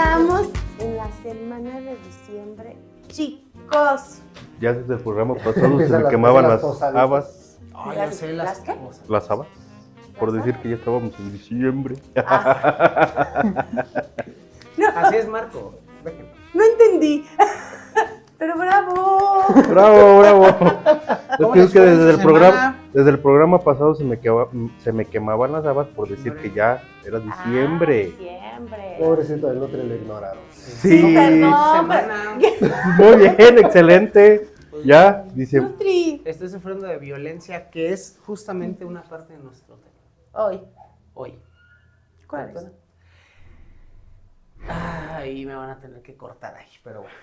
Estamos en la semana de diciembre, chicos. Ya desde el programa pasado se me quemaban las habas. Oh, ya sé ¿Las qué? cosas. Las habas. Por decir que ya estábamos en diciembre. No, Así es, Marco. Déjenlo. no entendí. Pero bravo. Bravo, bravo. ¿Cómo Es les que fue en desde su semana? desde el programa pasado se me quemaban las habas por decir que ya era diciembre. Diciembre. Pobrecito del Nutri lo ignoraron. Sí. Perdón, Semana. Muy bien, excelente. Ya, dice. Nutri. Estoy sufriendo de violencia, que es justamente una parte de nuestro tema. Hoy. Hoy. ¿Cuál es? Ay, me van a tener que cortar ahí, pero bueno.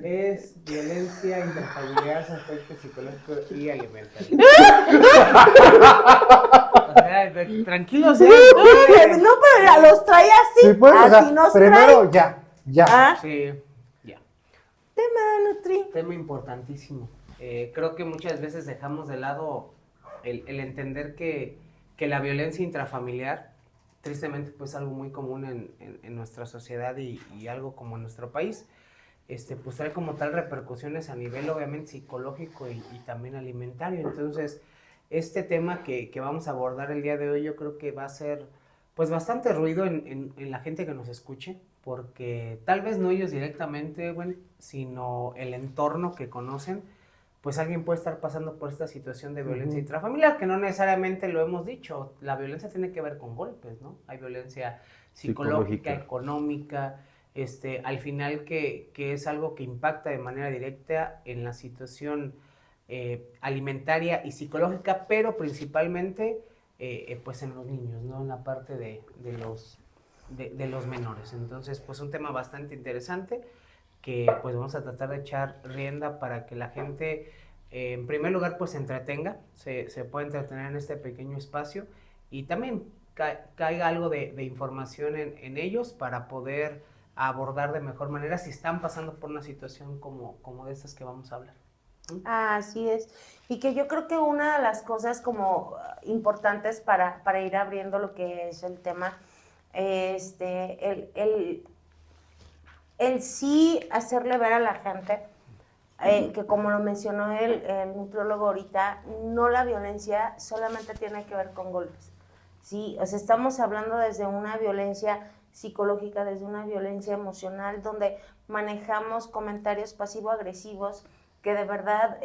Es violencia intrafamiliar, afecto psicológico y alimentario. O sea, tranquilos, No, pero ya los trae así. Sí, pues, o así sea, nos primero trae. ya. Ah, Sí, ya. tema, Nutri. Tema importantísimo. Creo que muchas veces dejamos de lado el entender que la violencia intrafamiliar, tristemente, pues algo muy común en nuestra sociedad y algo como en nuestro país, pues trae como tal repercusiones a nivel obviamente psicológico y también alimentario. Entonces, este tema que vamos a abordar el día de hoy, yo creo que va a ser pues bastante ruido en la gente que nos escuche, porque tal vez no ellos directamente, bueno, sino el entorno que conocen, pues alguien puede estar pasando por esta situación de violencia intrafamiliar, que no necesariamente lo hemos dicho, la violencia tiene que ver con golpes, ¿no? Hay violencia psicológica, económica, al final que es algo que impacta de manera directa en la situación alimentaria y psicológica, pero principalmente pues en los niños, ¿no? En la parte de los menores. Entonces, pues un tema bastante interesante que pues vamos a tratar de echar rienda para que la gente, en primer lugar, pues se entretenga, se pueda entretener en este pequeño espacio y también caiga algo de información en ellos para poder abordar de mejor manera si están pasando por una situación como de estas que vamos a hablar. Así es. Y que yo creo que una de las cosas como importantes para ir abriendo lo que es el tema, el sí hacerle ver a la gente que, como lo mencionó el nutriólogo ahorita, no la violencia solamente tiene que ver con golpes, ¿sí? O sea, estamos hablando desde una violencia psicológica, desde una violencia emocional, donde manejamos comentarios pasivo-agresivos que de verdad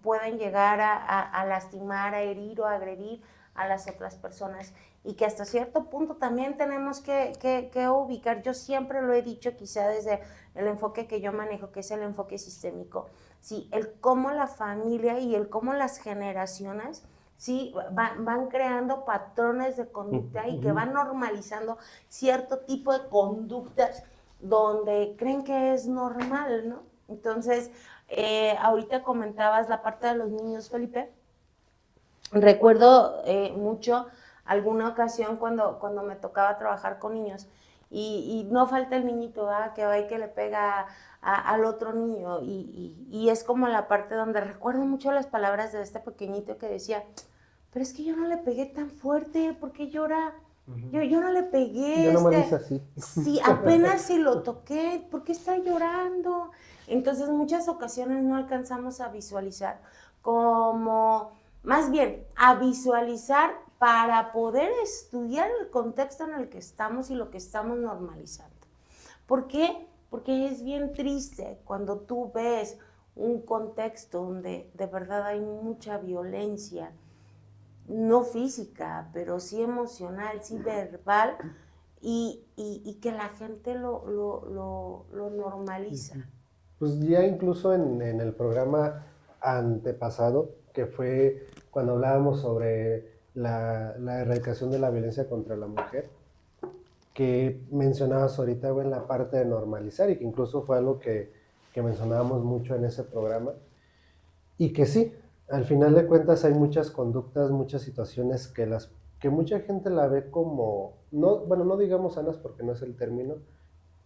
pueden llegar a lastimar, a herir o a agredir a las otras personas, y que hasta cierto punto también tenemos que ubicar. Yo siempre lo he dicho, quizá desde el enfoque que yo manejo, que es el enfoque sistémico, ¿sí? El cómo la familia y el cómo las generaciones, ¿sí? van creando patrones de conducta y que van normalizando cierto tipo de conductas donde creen que es normal, ¿no? Entonces, ahorita comentabas la parte de los niños, Felipe. Recuerdo mucho alguna ocasión cuando me tocaba trabajar con niños y no falta el niñito que va y que le pega al otro niño y es como la parte donde recuerdo mucho las palabras de este pequeñito que decía, pero es que yo no le pegué tan fuerte, ¿por qué llora? Yo no le pegué. Yo no me hice así. Sí, apenas si lo toqué, ¿por qué está llorando? Entonces, muchas ocasiones no alcanzamos a visualizar como, más bien, a visualizar para poder estudiar el contexto en el que estamos y lo que estamos normalizando. ¿Por qué? Porque es bien triste cuando tú ves un contexto donde de verdad hay mucha violencia, no física, pero sí emocional, sí verbal, y que la gente lo normaliza. Pues ya incluso en el programa antepasado, que fue cuando hablábamos sobre la erradicación de la violencia contra la mujer, que mencionabas ahorita, en la parte de normalizar, y que incluso fue algo que mencionábamos mucho en ese programa, y que sí, al final de cuentas hay muchas conductas, muchas situaciones que mucha gente la ve como, no digamos sanas porque no es el término,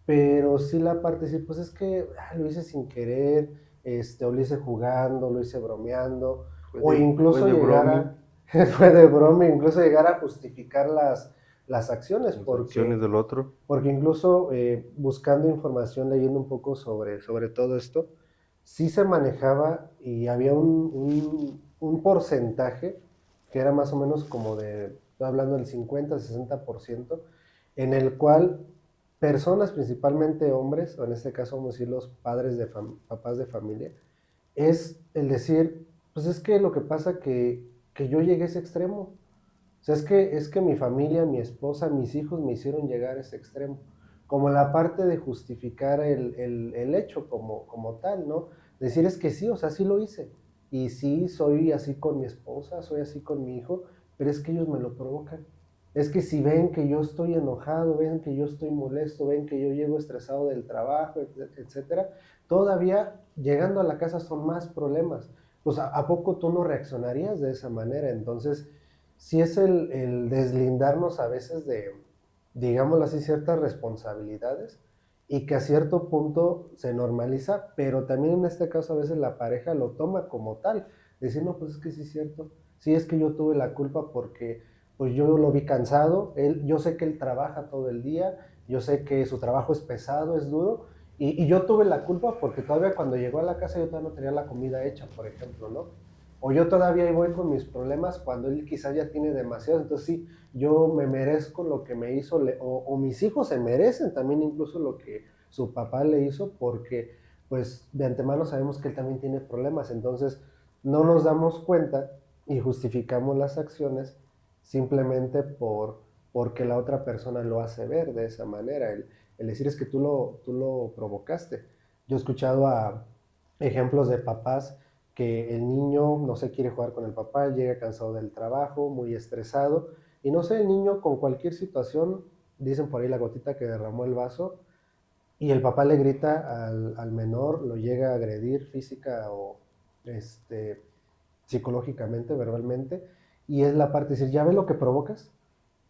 pero sí la parte, sí, pues es que lo hice sin querer, o lo hice jugando, lo hice bromeando, o incluso llegar a, fue de broma, incluso llegar a justificar las acciones, Las porque, acciones del otro. porque incluso buscando información, leyendo un poco sobre todo esto, sí se manejaba y había un porcentaje que era más o menos como estoy hablando del 50-60%, en el cual personas, principalmente hombres, o en este caso vamos a decir los papás de familia, es el decir, pues es que lo que pasa que yo llegué a ese extremo. O sea, es que mi familia, mi esposa, mis hijos me hicieron llegar a ese extremo. Como la parte de justificar el hecho como tal, ¿no? Decir es que sí, o sea, sí lo hice. Y sí, soy así con mi esposa, soy así con mi hijo, pero es que ellos me lo provocan. Es que si ven que yo estoy enojado, ven que yo estoy molesto, ven que yo llego estresado del trabajo, etcétera, todavía llegando a la casa son más problemas. Pues ¿a poco tú no reaccionarías de esa manera? Entonces, sí es el deslindarnos a veces de, digámoslo así, ciertas responsabilidades y que a cierto punto se normaliza, pero también en este caso a veces la pareja lo toma como tal. Decir, no, pues es que sí es cierto, sí es que yo tuve la culpa porque pues yo lo vi cansado, yo sé que él trabaja todo el día, yo sé que su trabajo es pesado, es duro, y yo tuve la culpa porque todavía cuando llegó a la casa yo todavía no tenía la comida hecha, por ejemplo, ¿no? O yo todavía ahí voy con mis problemas cuando él quizás ya tiene demasiado. Entonces sí, yo me merezco lo que me hizo, o mis hijos se merecen también incluso lo que su papá le hizo, porque pues de antemano sabemos que él también tiene problemas. Entonces no nos damos cuenta y justificamos las acciones simplemente porque la otra persona lo hace ver de esa manera. El decir es que tú lo provocaste. Yo he escuchado a ejemplos de papás que el niño no se quiere jugar con el papá, llega cansado del trabajo, muy estresado, y no sé, el niño con cualquier situación, dicen por ahí la gotita que derramó el vaso, y el papá le grita al menor, lo llega a agredir física o este, psicológicamente, verbalmente, y es la parte de decir, ¿ya ves lo que provocas?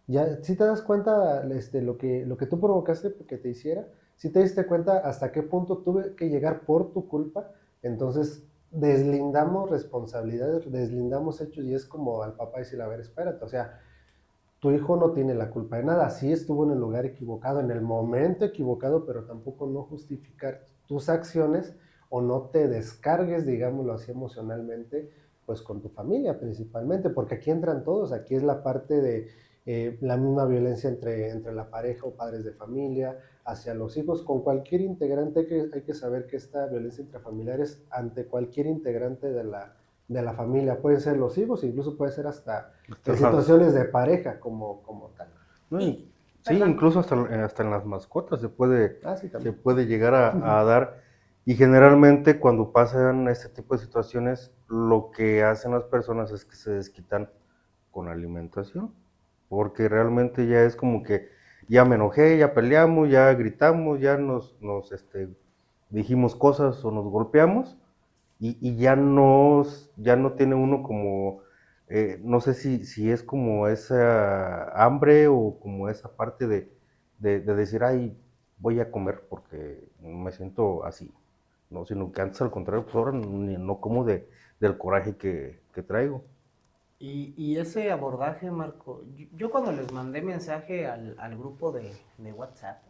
Ya, si te das cuenta lo que tú provocaste que te hiciera, si te diste cuenta hasta qué punto tuve que llegar por tu culpa, entonces deslindamos responsabilidades, deslindamos hechos y es como al papá decirle, a ver, espérate, o sea, tu hijo no tiene la culpa de nada, sí estuvo en el lugar equivocado, en el momento equivocado, pero tampoco no justificar tus acciones o no te descargues, digámoslo así, emocionalmente, pues con tu familia principalmente, porque aquí entran todos, aquí es la parte de la misma violencia entre la pareja o padres de familia, hacia los hijos, con cualquier integrante hay que saber que esta violencia intrafamiliar es ante cualquier integrante de la familia, pueden ser los hijos, incluso puede ser hasta en situaciones de pareja como tal. No, Y, sí, perdón. incluso hasta en las mascotas Sí, se también. puede llegar a dar. Y generalmente cuando pasan este tipo de situaciones, lo que hacen las personas es que se desquitan con alimentación. Porque realmente ya es como que ya me enojé, ya peleamos, ya gritamos, ya nos dijimos cosas o nos golpeamos y ya no tiene uno como, no sé si es como esa hambre o como esa parte de decir, ay, voy a comer porque me siento así, no, sino que antes al contrario, pues ahora no como del coraje que traigo. Y ese abordaje, Marco, yo cuando les mandé mensaje al grupo de WhatsApp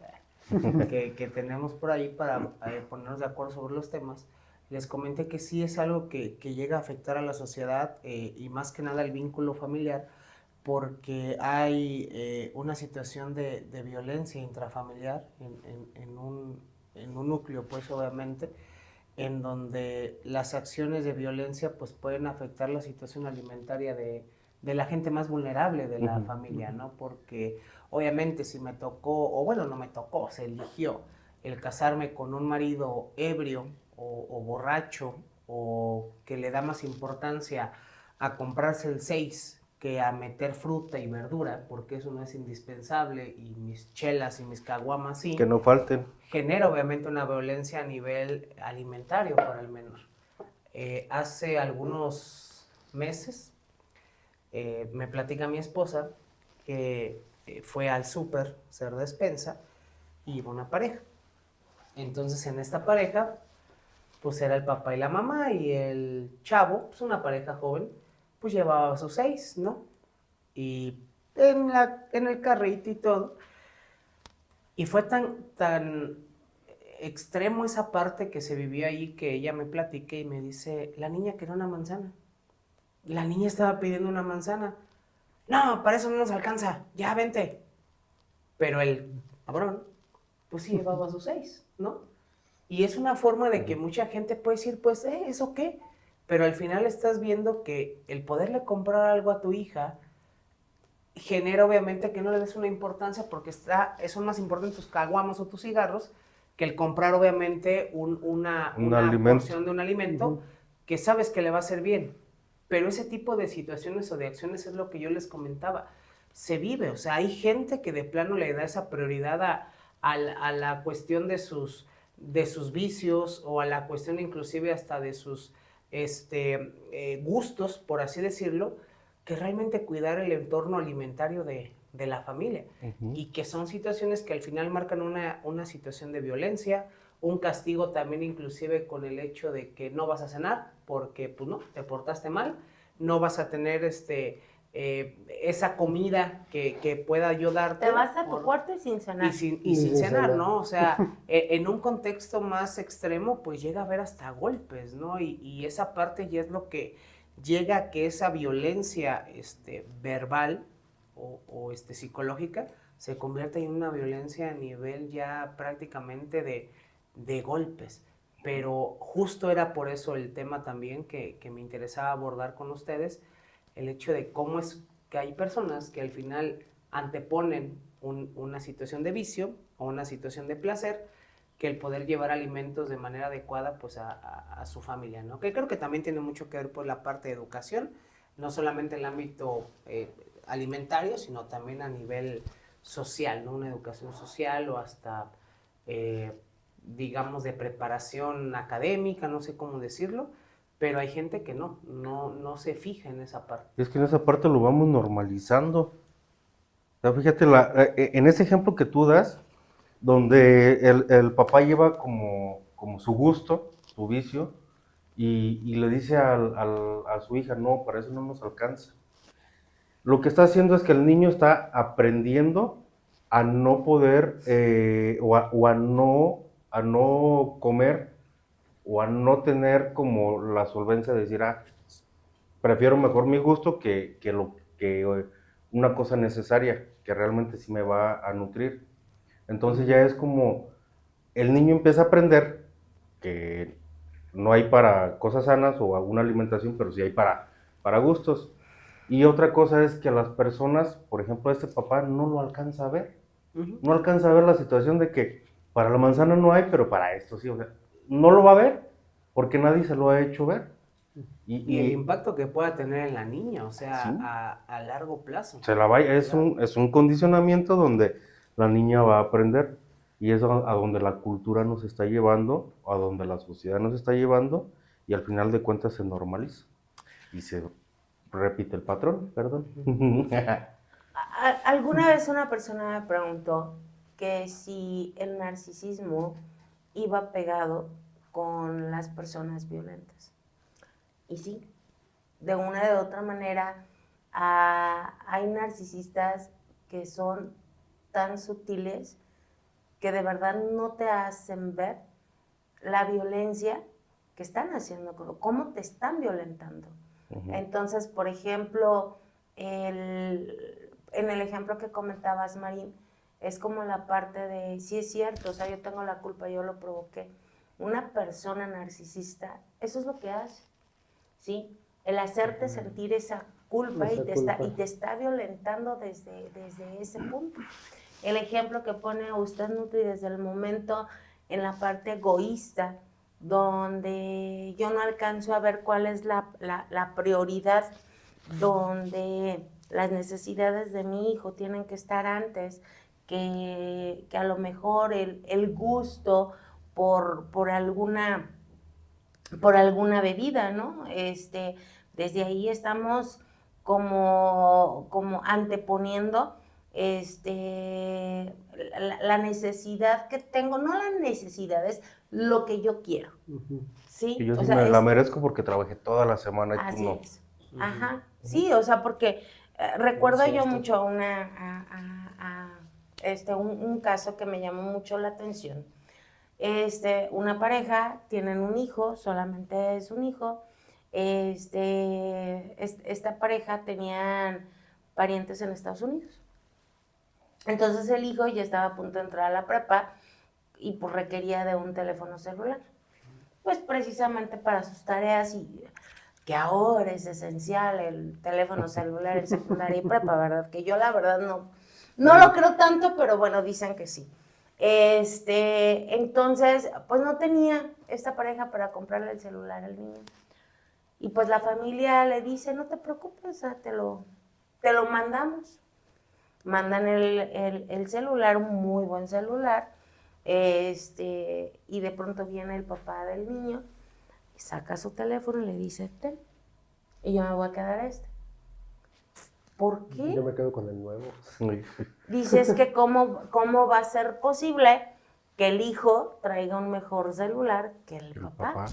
que tenemos por ahí para ponernos de acuerdo sobre los temas, les comenté que sí es algo que llega a afectar a la sociedad y más que nada el vínculo familiar, porque hay una situación de violencia intrafamiliar en un núcleo, pues obviamente, en donde las acciones de violencia pues pueden afectar la situación alimentaria de la gente más vulnerable de la familia, ¿no? Porque obviamente si me tocó, o bueno, no me tocó, se eligió el casarme con un marido ebrio o borracho o que le da más importancia a comprarse el 6 que a meter fruta y verdura, porque eso no es indispensable, y mis chelas y mis caguamas sí, Que no falten. genera obviamente una violencia a nivel alimentario para el menor. Hace algunos meses me platica mi esposa que fue al súper hacer despensa y iba una pareja. Entonces en esta pareja pues era el papá y la mamá y el chavo, pues una pareja joven, pues llevaba sus 6, ¿no? Y en el carrito y todo. Y fue tan extremo esa parte que se vivió ahí que ella me platica y me dice, la niña quería una manzana. La niña estaba pidiendo una manzana. No, para eso no nos alcanza, ya vente. Pero el cabrón, pues sí llevaba sus 6, ¿no? Y es una forma de que mucha gente puede decir, pues, ¿eso qué? Pero al final estás viendo que el poderle comprar algo a tu hija genera obviamente que no le des una importancia porque son más importantes tus caguamas o tus cigarros que el comprar obviamente una alimento. porción de un alimento que sabes que le va a hacer bien. Pero ese tipo de situaciones o de acciones es lo que yo les comentaba. Se vive, o sea, hay gente que de plano le da esa prioridad a la cuestión de sus vicios o a la cuestión inclusive hasta de sus gustos, por así decirlo, que realmente cuidar el entorno alimentario de la familia. Y que son situaciones que al final marcan una situación de violencia, un castigo también inclusive con el hecho de que no vas a cenar porque pues no, te portaste mal, no vas a tener esa comida que pueda ayudarte. Te vas a tu cuarto y sin cenar. Y sin cenar, ¿no? O sea, en un contexto más extremo, pues llega a haber hasta golpes, ¿no? Y esa parte ya es lo que llega a que esa violencia verbal o psicológica se convierta en una violencia a nivel ya prácticamente de golpes. Pero justo era por eso el tema también que me interesaba abordar con ustedes, el hecho de cómo es que hay personas que al final anteponen una situación de vicio o una situación de placer que el poder llevar alimentos de manera adecuada pues a su familia, ¿no? Que creo que también tiene mucho que ver por la parte de educación, no solamente en el ámbito alimentario, sino también a nivel social, ¿no? Una educación social o hasta, digamos, de preparación académica, no sé cómo decirlo, pero hay gente que no se fija en esa parte. Es que en esa parte lo vamos normalizando. O sea, fíjate, en ese ejemplo que tú das, donde el papá lleva como su gusto, su vicio, y le dice a su hija, no, para eso no nos alcanza. Lo que está haciendo es que el niño está aprendiendo a no poder, o a no comer, o a no tener como la solvencia de decir, prefiero mejor mi gusto que una cosa necesaria, que realmente sí me va a nutrir. Entonces ya es como, el niño empieza a aprender que no hay para cosas sanas o alguna alimentación, pero sí hay para gustos. Y otra cosa es que a las personas, por ejemplo, este papá no lo alcanza a ver. No alcanza a ver la situación de que para la manzana no hay, pero para esto sí. O sea, no lo va a ver porque nadie se lo ha hecho ver. Y el impacto que pueda tener en la niña, o sea, ¿sí? a largo plazo. Es un condicionamiento donde la niña va a aprender, y es a donde la cultura nos está llevando, a donde la sociedad nos está llevando, y al final de cuentas se normaliza y se repite el patrón, perdón. Alguna vez una persona me preguntó que si el narcisismo iba pegado con las personas violentas. Y sí, de una de otra manera, hay narcisistas que son tan sutiles que de verdad no te hacen ver la violencia que están haciendo, cómo te están violentando. Entonces, por ejemplo, en el ejemplo que comentabas, Marín, es como la parte de, sí es cierto, o sea, yo tengo la culpa, yo lo provoqué. Una persona narcisista, eso es lo que hace, ¿sí? El hacerte sentir esa culpa, y te está violentando desde ese punto. El ejemplo que pone usted, Nutri, desde el momento en la parte egoísta, donde yo no alcanzo a ver cuál es la prioridad, donde las necesidades de mi hijo tienen que estar antes, que a lo mejor el gusto por alguna bebida, ¿no? Desde ahí estamos como anteponiendo la necesidad que tengo, no la necesidad, es lo que yo quiero, ¿sí? Y yo sí me la merezco porque trabajé toda la semana y tú no. Así es. Ajá, sí, o sea, porque Recuerdo Sí, yo esto. mucho un caso que me llamó mucho la atención. Una pareja, tienen un hijo, solamente es un hijo. Esta pareja tenían parientes en Estados Unidos. Entonces el hijo ya estaba a punto de entrar a la prepa y pues requería de un teléfono celular. Pues precisamente para sus tareas y que ahora es esencial el teléfono celular en secundaria y prepa, ¿verdad? Que yo la verdad no lo creo tanto, pero bueno, dicen que sí. Entonces, pues no tenía esta pareja para comprarle el celular al niño. Y pues la familia le dice, no te preocupes, te lo mandamos. Mandan el celular, un muy buen celular, y de pronto viene el papá del niño, saca su teléfono y le dice, ten, y yo me voy a quedar ¿Por qué? Yo me quedo con el nuevo. Sí. Dices que cómo va a ser posible que el hijo traiga un mejor celular que el papá.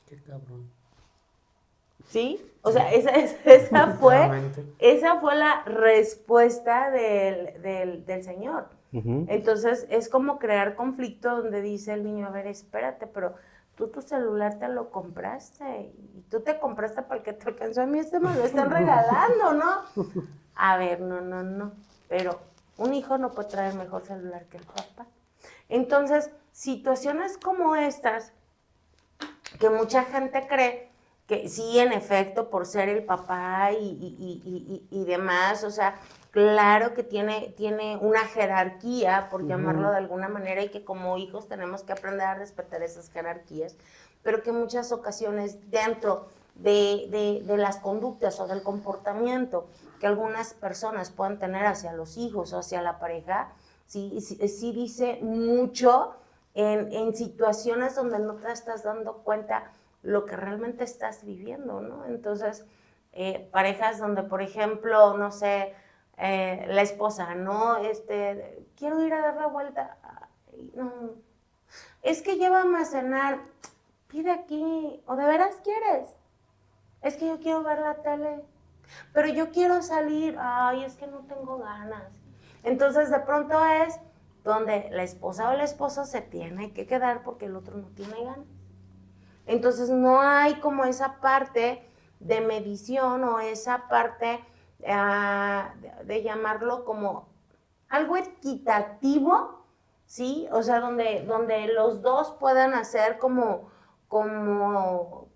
Qué cabrón. ¿Sí? O sea, esa fue Nuevamente. la respuesta del señor. Ujú. Entonces, es como crear conflicto donde dice el niño, a ver, espérate, pero tú tu celular te lo compraste y tú te compraste para el que te alcanzó, a mí me lo están regalando, ¿no? A ver, no. Pero un hijo no puede traer mejor celular que el papá. Entonces, situaciones como estas, que mucha gente cree que sí, en efecto, por ser el papá y demás, o sea, claro que tiene una jerarquía, por llamarlo de alguna manera, y que como hijos tenemos que aprender a respetar esas jerarquías, pero que en muchas ocasiones dentro de las conductas o del comportamiento que algunas personas puedan tener hacia los hijos o hacia la pareja, sí dice mucho en situaciones donde no te estás dando cuenta lo que realmente estás viviendo, ¿no? Entonces, parejas donde, por ejemplo, no sé, la esposa, ¿no? Quiero ir a dar la vuelta. Ay, no. Es que llévame a cenar. Pide aquí. ¿O de veras quieres? Es que yo quiero ver la tele. Pero yo quiero salir. Ay, es que no tengo ganas. Entonces, de pronto es donde la esposa o el esposo se tiene que quedar porque el otro no tiene ganas. Entonces no hay como esa parte de medición o esa parte de llamarlo como algo equitativo, ¿sí? O sea, donde los dos puedan hacer como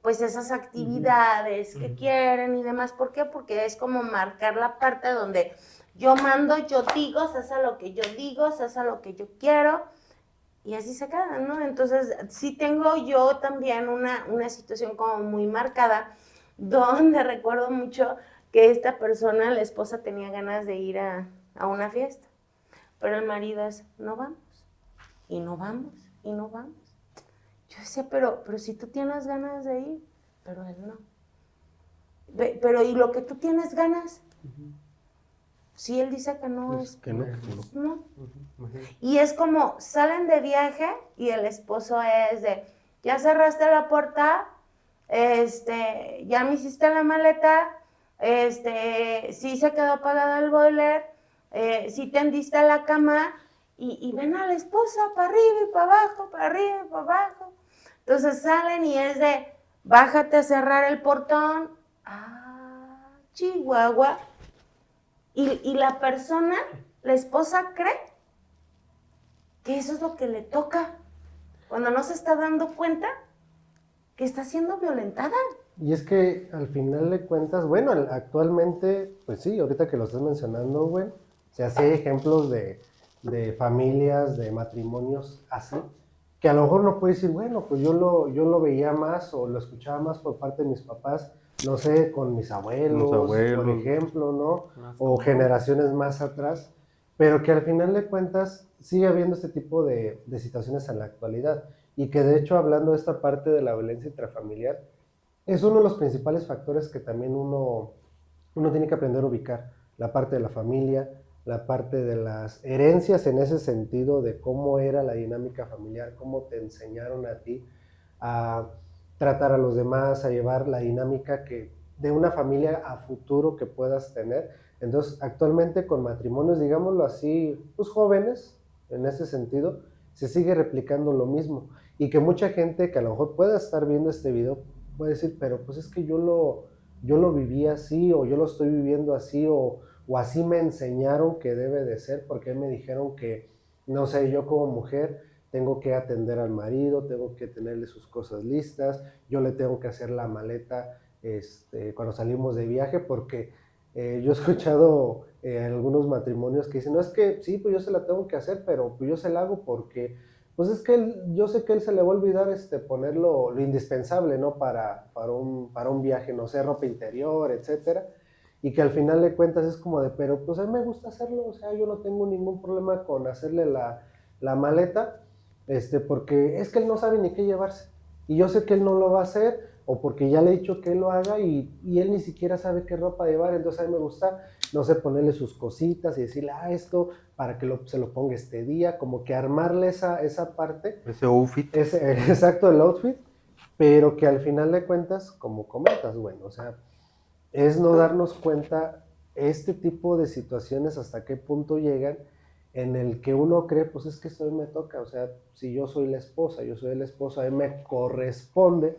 pues esas actividades que quieren y demás. ¿Por qué? Porque es como marcar la parte donde yo mando, yo digo, se hace lo que yo digo, se hace lo que yo quiero. Y así se quedan, ¿no? Entonces, sí tengo yo también una situación como muy marcada, donde recuerdo mucho que esta persona, la esposa, tenía ganas de ir a una fiesta, pero el marido es, no vamos, y no vamos, y no vamos. Yo decía, pero si tú tienes ganas de ir, pero él no. Pero, ¿y lo que tú tienes ganas? Si él dice que no, Es que no. no. Y es como, salen de viaje y el esposo es de, ya cerraste la puerta, ya me hiciste la maleta, sí se quedó apagado el boiler, sí tendiste la cama, y ven a la esposa para arriba y para abajo, para arriba y para abajo. Entonces salen y es de, bájate a cerrar el portón. Chihuahua. Y la persona, la esposa, cree que eso es lo que le toca, cuando no se está dando cuenta que está siendo violentada. Y es que al final de cuentas, bueno, actualmente, pues sí, ahorita que lo estás mencionando, güey, se hace ejemplos de familias, de matrimonios así, que a lo mejor no puedes decir, bueno, pues yo lo veía más o lo escuchaba más por parte de mis papás, no sé, con mis abuelos, por ejemplo, ¿no? O generaciones más atrás, pero que al final de cuentas sigue habiendo este tipo de situaciones en la actualidad. Y que de hecho, hablando de esta parte de la violencia intrafamiliar, es uno de los principales factores que también uno tiene que aprender a ubicar. La parte de la familia, la parte de las herencias en ese sentido de cómo era la dinámica familiar, cómo te enseñaron a ti a tratar a los demás, a llevar la dinámica de una familia a futuro que puedas tener. Entonces, actualmente con matrimonios, digámoslo así, pues jóvenes, en ese sentido, se sigue replicando lo mismo. Y que mucha gente que a lo mejor pueda estar viendo este video puede decir, pero pues es que yo lo viví así, o yo lo estoy viviendo así, o así me enseñaron que debe de ser, porque me dijeron que, no sé, yo como mujer tengo que atender al marido, tengo que tenerle sus cosas listas, yo le tengo que hacer la maleta cuando salimos de viaje, porque yo he escuchado algunos matrimonios que dicen, no, es que sí, pues yo se la tengo que hacer, pero pues yo se la hago porque, pues es que yo sé que él se le va a olvidar poner lo indispensable, ¿no? Para un viaje, no sé, ropa interior, etcétera, y que al final de cuentas es como de, pero pues a mí me gusta hacerlo, o sea, yo no tengo ningún problema con hacerle la maleta, porque es que él no sabe ni qué llevarse, y yo sé que él no lo va a hacer, o porque ya le he dicho que él lo haga y él ni siquiera sabe qué ropa llevar, entonces a mí me gusta, no sé, ponerle sus cositas y decirle, esto, para que se lo ponga este día, como que armarle esa parte. Ese outfit. Exacto, el outfit, pero que al final de cuentas, como comentas, bueno, o sea, es no darnos cuenta este tipo de situaciones hasta qué punto llegan en el que uno cree, pues es que esto a mí me toca, o sea, si yo soy la esposa, yo soy el esposo, a mí me corresponde,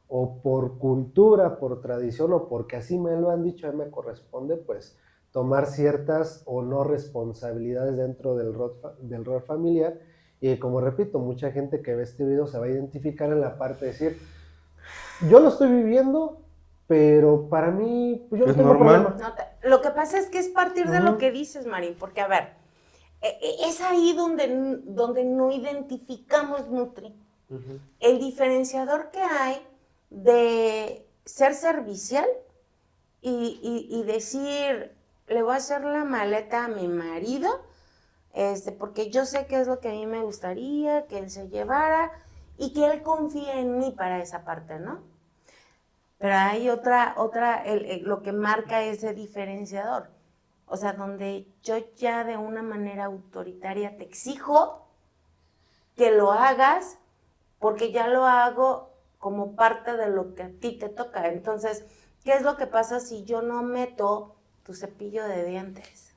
o por cultura, por tradición, o porque así me lo han dicho, a mí me corresponde, pues, tomar ciertas o no responsabilidades dentro del rol familiar, y como repito, mucha gente que ve este video se va a identificar en la parte de decir, yo lo estoy viviendo, pero para mí, pues yo no ¿Es tengo normal? problema. No, lo que pasa es que es partir de lo que dices, Marín, porque a ver, es ahí donde no identificamos, Nutri, el diferenciador que hay de ser servicial y decir, le voy a hacer la maleta a mi marido, porque yo sé qué es lo que a mí me gustaría que él se llevara y que él confíe en mí para esa parte, ¿no? Pero hay lo que marca ese diferenciador. O sea, donde yo ya de una manera autoritaria te exijo que lo hagas porque ya lo hago como parte de lo que a ti te toca. Entonces, ¿qué es lo que pasa si yo no meto tu cepillo de dientes?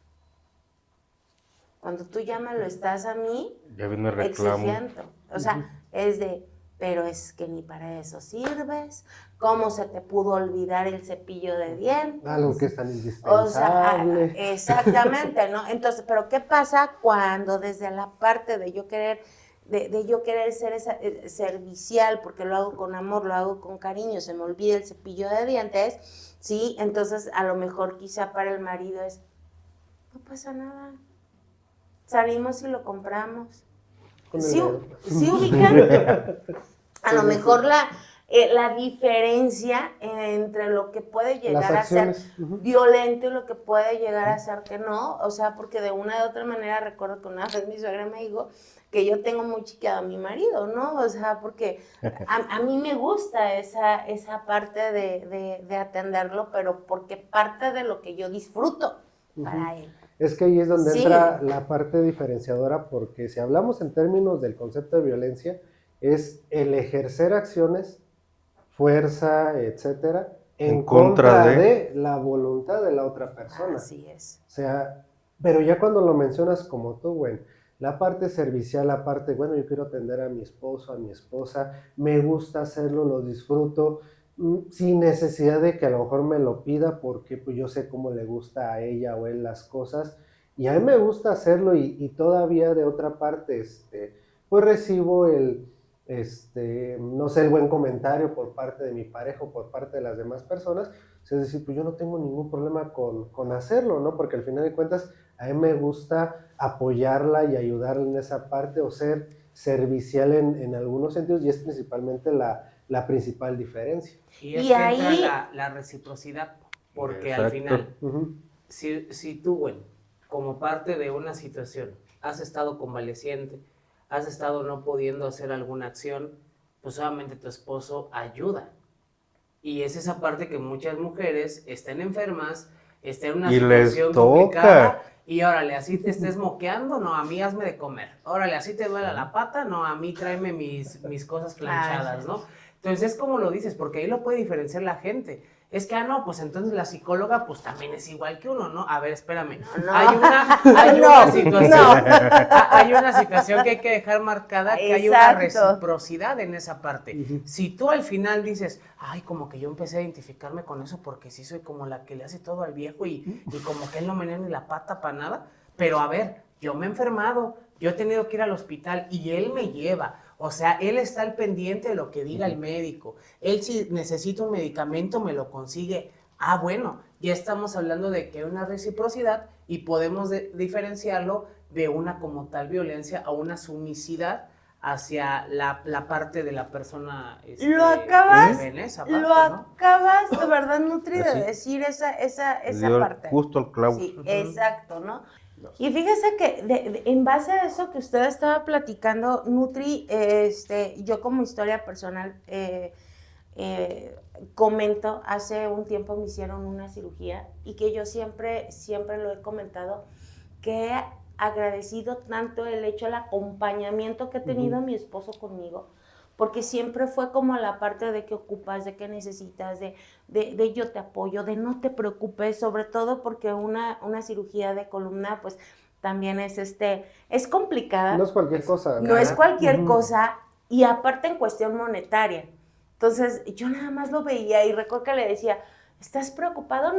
Cuando tú ya me lo estás a mí Ya viene el reclamo. exigiendo. O sea, es de, pero es que ni para eso sirves. ¿Cómo se te pudo olvidar el cepillo de dientes? Algo que es tan O indispensable. sea, exactamente, ¿no? Entonces, pero ¿qué pasa cuando desde la parte de yo querer, de yo querer ser servicial, porque lo hago con amor, lo hago con cariño, se me olvida el cepillo de dientes, ¿sí? Entonces, a lo mejor quizá para el marido es, no pasa nada, salimos y lo compramos. Sí ubican a lo mejor la diferencia entre lo que puede llegar a ser violento y lo que puede llegar a ser que no, o sea, porque de una u otra manera recuerdo que una vez mi suegra me dijo que yo tengo muy chiqueado a mi marido, ¿no? O sea, porque a mí me gusta esa parte de atenderlo, pero porque parte de lo que yo disfruto para él. Es que ahí es donde entra la parte diferenciadora, porque si hablamos en términos del concepto de violencia, es el ejercer acciones, fuerza, etcétera, en contra de la voluntad de la otra persona. Así es. O sea, pero ya cuando lo mencionas como tú, güey, la parte servicial, la parte, bueno, yo quiero atender a mi esposo, a mi esposa, me gusta hacerlo, lo disfruto, sin necesidad de que a lo mejor me lo pida, porque pues yo sé cómo le gusta a ella o él las cosas, y a mí me gusta hacerlo, y todavía de otra parte, pues recibo no sé, el buen comentario por parte de mi pareja o por parte de las demás personas, es decir, pues yo no tengo ningún problema con hacerlo, ¿no? Porque al final de cuentas a mí me gusta apoyarla y ayudarla en esa parte, o ser servicial en algunos sentidos, y es principalmente la principal diferencia. Y es que ahí entra la reciprocidad, porque al final, si tú, bueno, como parte de una situación, has estado convaleciente, has estado no pudiendo hacer alguna acción, pues solamente tu esposo ayuda. Y es esa parte que muchas mujeres estén enfermas, estén en una situación complicada, y órale, así te estés moqueando, no, a mí hazme de comer. Órale, así te duele la pata, no, a mí tráeme mis cosas planchadas, ¿no? Entonces es como lo dices, porque ahí lo puede diferenciar la gente. es que, no, pues entonces la psicóloga pues también es igual que uno, ¿no? A ver, espérame. No. Hay una situación, hay una situación que hay que dejar marcada, que hay una Exacto. reciprocidad en esa parte. Si tú al final dices, ay, como que yo empecé a identificarme con eso porque sí soy como la que le hace todo al viejo y como que él no me da ni la pata para nada, pero a ver, yo me he enfermado, yo he tenido que ir al hospital y él me lleva. O sea, él está al pendiente de lo que diga el médico. Él si necesita un medicamento me lo consigue. Ah, bueno, ya estamos hablando de que hay una reciprocidad y podemos diferenciarlo de una como tal violencia a una sumisidad hacia la parte de la persona Lo acabas, que ve en esa parte, lo ¿no? acabas de verdad, Nutri, de Así. decir esa Dio parte. justo al clavo. Sí, exacto, ¿no? Y fíjese que en base a eso que usted estaba platicando, Nutri, yo como historia personal comento, hace un tiempo me hicieron una cirugía y que yo siempre lo he comentado, que he agradecido tanto el hecho, el acompañamiento que ha tenido mi esposo conmigo, porque siempre fue como la parte de que ocupas, de que necesitas, de yo te apoyo, de no te preocupes, sobre todo porque una cirugía de columna, pues también es complicada. No es cualquier cosa. No es cualquier Ujú. cosa, y aparte en cuestión monetaria. Entonces, yo nada más lo veía y recuerdo que le decía, ¿estás preocupado?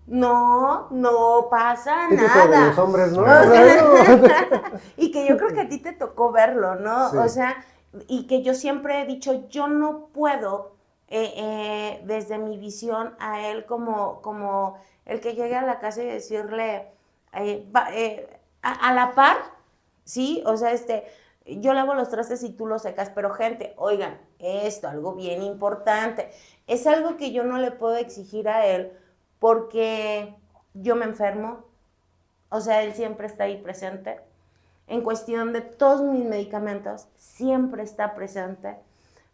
No pasa Típico nada. de los hombres, ¿no? O sea, y que yo creo que a ti te tocó verlo, ¿no? Sí. O sea, y que yo siempre he dicho, yo no puedo, desde mi visión, a él como el que llegue a la casa y decirle, a la par, ¿sí? O sea, yo lavo los trastes y tú los secas, pero gente, oigan, esto, algo bien importante, es algo que yo no le puedo exigir a él porque yo me enfermo, o sea, él siempre está ahí presente. En cuestión de todos mis medicamentos, siempre está presente.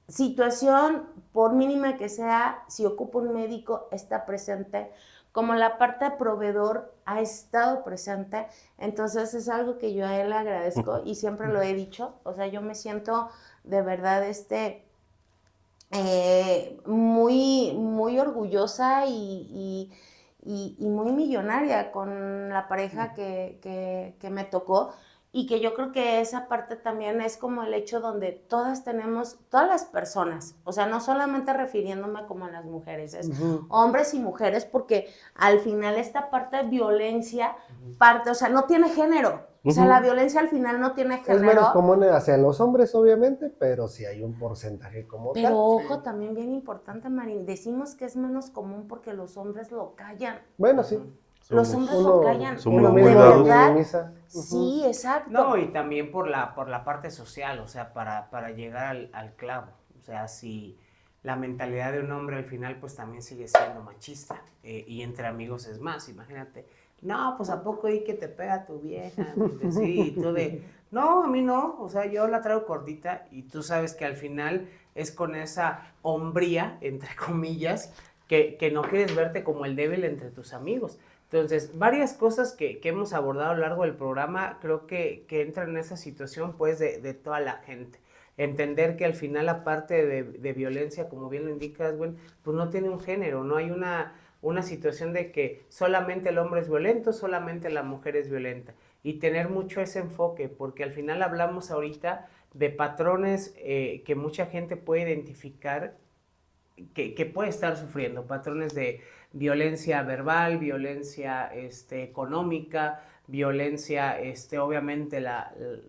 Situación, por mínima que sea, si ocupo un médico, está presente. Como la parte de proveedor ha estado presente, entonces es algo que yo a él le agradezco y siempre lo he dicho. O sea, yo me siento de verdad muy orgullosa y muy millonaria con la pareja que me tocó, y que yo creo que esa parte también es como el hecho donde todas las personas, o sea, no solamente refiriéndome como a las mujeres, es hombres y mujeres, porque al final esta parte de violencia, o sea, no tiene género. O sea, la violencia al final no tiene género. Es menos común hacia los hombres, obviamente, pero sí hay un porcentaje como Pero tal. ojo, también bien importante, Marín, decimos que es menos común porque los hombres lo callan. Bueno, sí. Los hombres lo callan. somos de muy dados. verdad. minimiza. Sí, exacto. No, y también por la parte social, o sea, para llegar al clavo. O sea, si la mentalidad de un hombre al final pues también sigue siendo machista, y entre amigos es más, imagínate, no, pues ¿a poco ahí que te pega tu vieja? Sí, y tú no, a mí no, o sea, yo la traigo cortita y tú sabes que al final es con esa hombría, entre comillas, que no quieres verte como el débil entre tus amigos. Entonces, varias cosas que hemos abordado a lo largo del programa creo que entran en esa situación pues de toda la gente. Entender que al final la parte de violencia, como bien lo indicas, bueno, pues no tiene un género, no hay una situación de que solamente el hombre es violento, solamente la mujer es violenta. Y tener mucho ese enfoque, porque al final hablamos ahorita de patrones que mucha gente puede identificar que puede estar sufriendo, patrones de violencia verbal, violencia económica, violencia, obviamente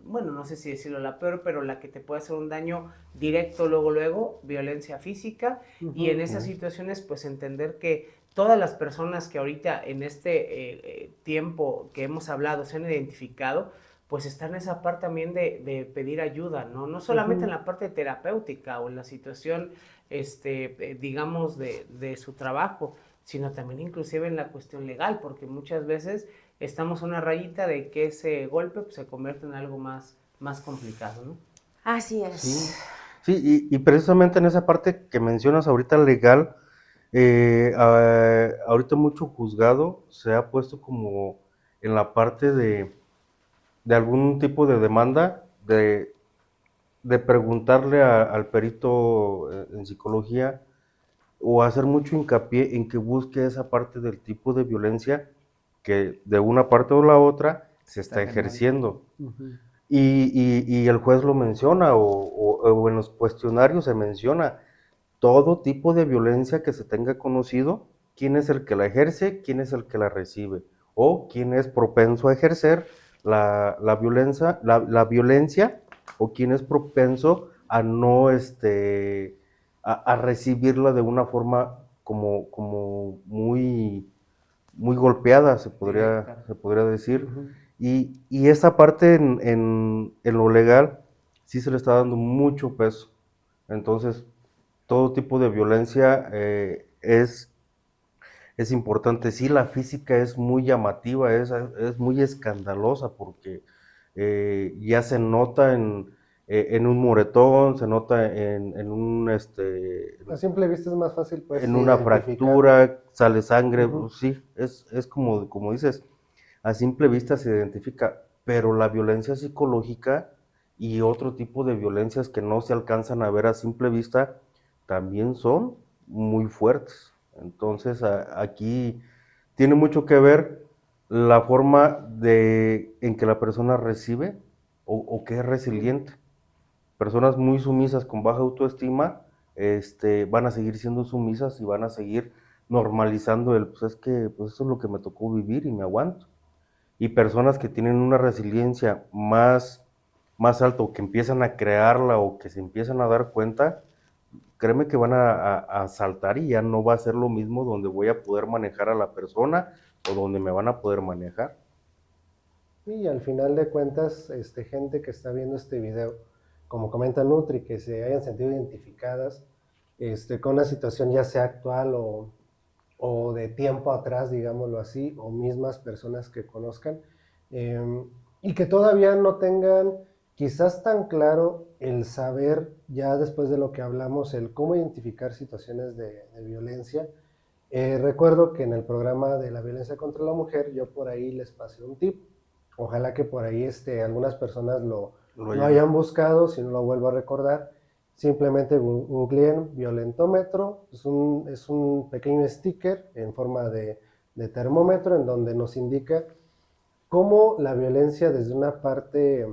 bueno, no sé si decirlo la peor, pero la que te puede hacer un daño directo luego, violencia física, y en esas situaciones pues entender que todas las personas que ahorita en este tiempo que hemos hablado se han identificado, pues está en esa parte también de pedir ayuda, ¿no? No solamente en la parte terapéutica o en la situación, digamos, de su trabajo, sino también inclusive en la cuestión legal, porque muchas veces estamos a una rayita de que ese golpe pues, se convierte en algo más complicado, ¿no? Así es. Sí, y precisamente en esa parte que mencionas ahorita legal, ahorita mucho juzgado se ha puesto como en la parte de algún tipo de demanda, de preguntarle al perito en psicología o hacer mucho hincapié en que busque esa parte del tipo de violencia que de una parte o la otra se está ejerciendo. Y el juez lo menciona, o en los cuestionarios se menciona todo tipo de violencia que se tenga conocido, quién es el que la ejerce, quién es el que la recibe, o quién es propenso a ejercer la violencia, o quién es propenso a no, a recibirla de una forma como muy golpeada, se podría decir. Y esa parte en lo legal sí se le está dando mucho peso. Entonces, todo tipo de violencia es importante. Sí, la física es muy llamativa, es muy escandalosa porque ya se nota en un moretón, se nota A simple vista es más fácil, pues, en una identificar. fractura, sale sangre, pues sí, es como dices, a simple vista se identifica, pero la violencia psicológica y otro tipo de violencias que no se alcanzan a ver a simple vista también son muy fuertes. Entonces aquí tiene mucho que ver la forma en que la persona recibe o que es resiliente. Personas muy sumisas con baja autoestima van a seguir siendo sumisas y van a seguir normalizando pues es que pues eso es lo que me tocó vivir y me aguanto. Y personas que tienen una resiliencia más alta o que empiezan a crearla o que se empiezan a dar cuenta, créeme que van a saltar y ya no va a ser lo mismo donde voy a poder manejar a la persona o donde me van a poder manejar. Y al final de cuentas, gente que está viendo este video, como comenta Nutri, que se hayan sentido identificadas con una situación ya sea actual o de tiempo atrás, digámoslo así, o mismas personas que conozcan, y que todavía no tengan quizás tan claro el saber, ya después de lo que hablamos, el cómo identificar situaciones de violencia. Recuerdo que en el programa de la violencia contra la mujer, yo por ahí les pasé un tip. Ojalá que por ahí algunas personas lo hayan buscado, si no lo vuelvo a recordar. Simplemente googleen violentómetro, es un pequeño sticker en forma de termómetro en donde nos indica cómo la violencia desde una parte,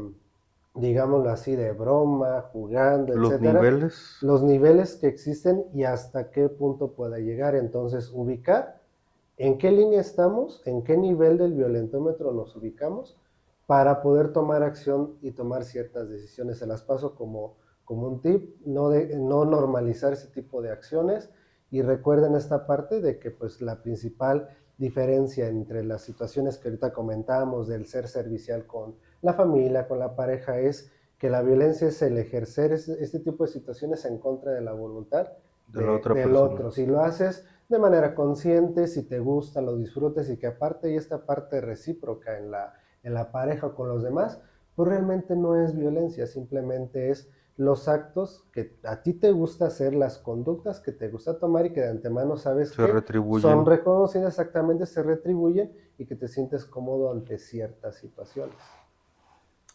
digámoslo así, de broma, jugando, etcétera, los niveles que existen y hasta qué punto pueda llegar. Entonces, ubicar en qué línea estamos, en qué nivel del violentómetro nos ubicamos para poder tomar acción y tomar ciertas decisiones. Se las paso como un tip, no normalizar ese tipo de acciones. Y recuerden esta parte de que pues la principal diferencia entre las situaciones que ahorita comentamos del ser servicial con la familia, con la pareja, es que la violencia es el ejercer este tipo de situaciones en contra de la voluntad del otro. Si lo haces de manera consciente, si te gusta, lo disfrutes y que aparte hay esta parte recíproca en la pareja o con los demás, pues realmente no es violencia, simplemente es los actos que a ti te gusta hacer, las conductas que te gusta tomar y que de antemano sabes que son reconocidas, exactamente, se retribuyen y que te sientes cómodo ante ciertas situaciones.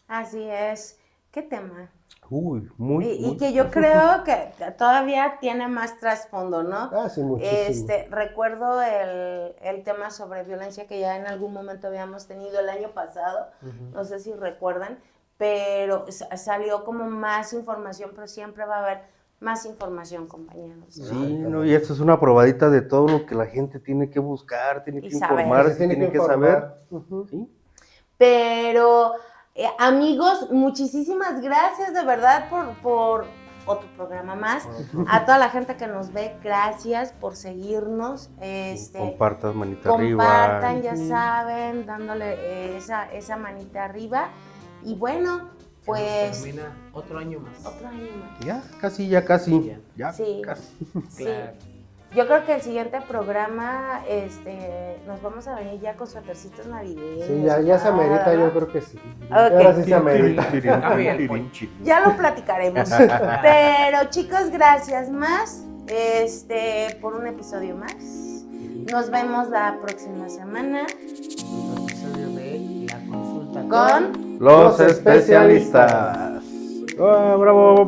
Así es. ¿Qué tema? Uy, y que yo creo que todavía tiene más trasfondo, ¿no? Sí, muchísimo. Recuerdo el tema sobre violencia que ya en algún momento habíamos tenido el año pasado, no sé si recuerdan, pero salió como más información, pero siempre va a haber más información, compañeros. Sí, y esto es una probadita de todo lo que la gente tiene que buscar, tiene que informarse, tiene que saber. ¿Sí? Pero... amigos, muchísimas gracias de verdad por otro programa más. A toda la gente que nos ve, gracias por seguirnos. Compartan, manita arriba. Compartan, ya saben, dándole esa manita arriba. Y bueno, pues... termina otro año más. Otro año más. Ya casi. Ya, sí, casi. Claro. Yo creo que el siguiente programa, nos vamos a venir ya con suétercitos navideños. Sí, ya se amerita, yo creo que sí. Okay. Ahora sí se amerita. Ya lo platicaremos. Pero chicos, gracias más por un episodio más. Nos vemos la próxima semana. Un episodio de La Consulta con los especialistas. ¡Oh, bravo!